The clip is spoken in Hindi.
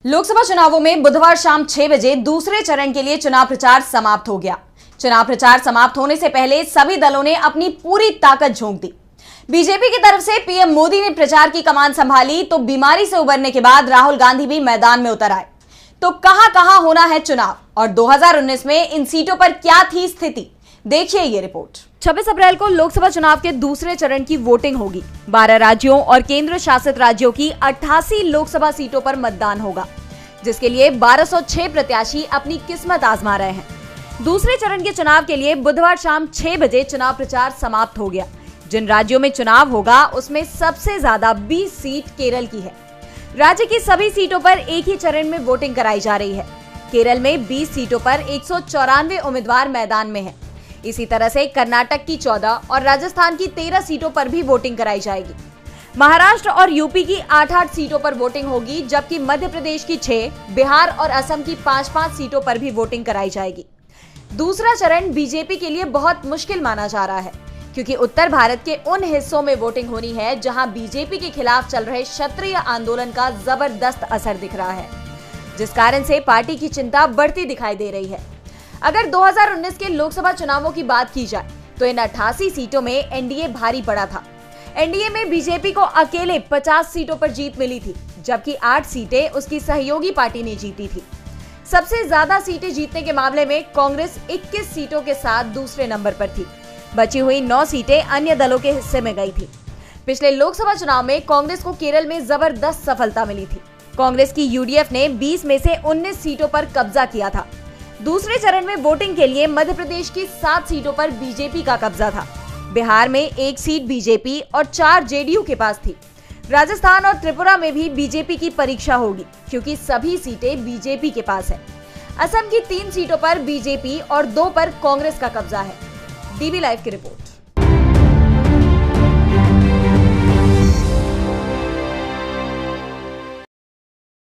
लोकसभा चुनावों में बुधवार शाम 6 बजे दूसरे चरण के लिए चुनाव प्रचार समाप्त हो गया। चुनाव प्रचार समाप्त होने से पहले सभी दलों ने अपनी पूरी ताकत झोंक दी। बीजेपी की तरफ से पीएम मोदी ने प्रचार की कमान संभाली तो बीमारी से उबरने के बाद राहुल गांधी भी मैदान में उतर आए। तो कहां होना है चुनाव और 2019 में इन सीटों पर क्या थी स्थिति, देखिए ये रिपोर्ट। 26 अप्रैल को लोकसभा चुनाव के दूसरे चरण की वोटिंग होगी। 12 राज्यों और केंद्र शासित राज्यों की 88 लोकसभा सीटों पर मतदान होगा, जिसके लिए 1206 प्रत्याशी अपनी किस्मत आजमा रहे हैं। दूसरे चरण के चुनाव के लिए बुधवार शाम 6 बजे चुनाव प्रचार समाप्त हो गया। जिन राज्यों में चुनाव होगा उसमें सबसे ज्यादा 20 सीट केरल की है। राज्य की सभी सीटों पर एक ही चरण में वोटिंग कराई जा रही है। केरल में 20 सीटों पर 194 उम्मीदवार मैदान में हैं। इसी तरह से कर्नाटक की 14 और राजस्थान की 13 सीटों पर भी वोटिंग कराई जाएगी। महाराष्ट्र और यूपी की 8-8 सीटों पर वोटिंग होगी, जबकि मध्य प्रदेश की 6, बिहार और असम की 5-5 सीटों पर भी वोटिंग कराई जाएगी। दूसरा चरण बीजेपी के लिए बहुत मुश्किल माना जा रहा है, क्योंकि उत्तर भारत के उन हिस्सों में वोटिंग होनी है जहां बीजेपी के खिलाफ चल रहे क्षत्रिय आंदोलन का जबरदस्त असर दिख रहा है, जिस कारण से पार्टी की चिंता बढ़ती दिखाई दे रही है। अगर 2019 के लोकसभा चुनावों की बात की जाए तो इन 88 सीटों में एनडीए भारी पड़ा था। एनडीए में बीजेपी को अकेले 50 सीटों पर जीत मिली थी, जबकि 8 सीटें उसकी सहयोगी पार्टी ने जीती थी। सबसे ज्यादा सीटें जीतने के मामले में कांग्रेस 21 सीटों के साथ दूसरे नंबर पर थी। बची हुई 9 सीटें अन्य दलों के हिस्से में गई थी। पिछले लोकसभा चुनाव में कांग्रेस को केरल में जबरदस्त सफलता मिली थी। कांग्रेस की यूडीएफ ने 20 में से 19 सीटों पर कब्जा किया था। दूसरे चरण में वोटिंग के लिए मध्य प्रदेश की 7 सीटों पर बीजेपी का कब्जा था। बिहार में 1 सीट बीजेपी और 4 जेडीयू के पास थी। राजस्थान और त्रिपुरा में भी बीजेपी की परीक्षा होगी, क्योंकि सभी सीटें बीजेपी के पास है। असम की 3 सीटों पर बीजेपी और 2 पर कांग्रेस का कब्जा है। डीबी लाइव की रिपोर्ट।